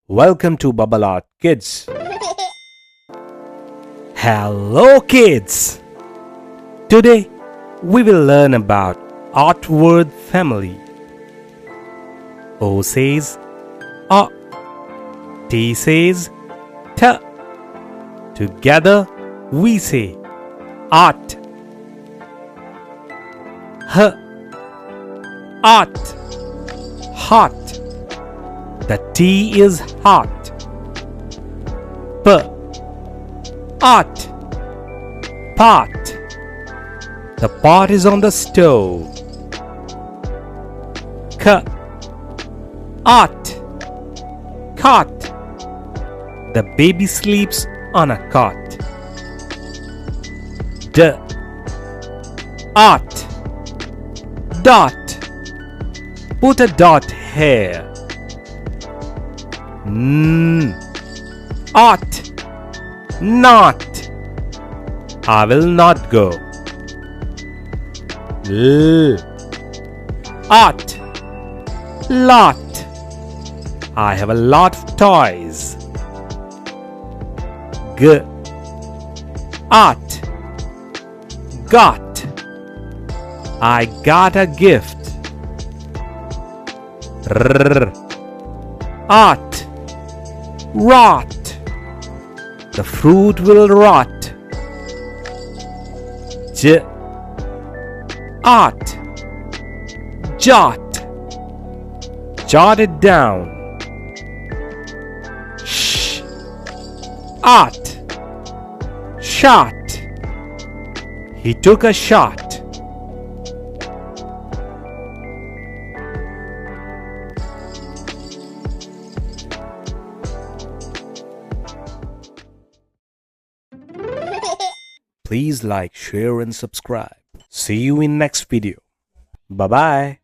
Welcome to Bubble Art Kids. Hello kids! Today we will learn about art word family. O says A, T says T. Together we say art. H, art, hot. The T is hot. P, art, pot. The pot is on the stove. K, art, cot. The baby sleeps on a cot. D, art, dot. Put a dot here. Ought, not. I will not go. Ought, lot. I have a lot of toys. Ought, got. I got a gift. Ought, rot. The fruit will rot. Ought, jot. Jot it down. Ought, shot. He took a shot. Please like, share and subscribe. See you in next video. Bye-bye.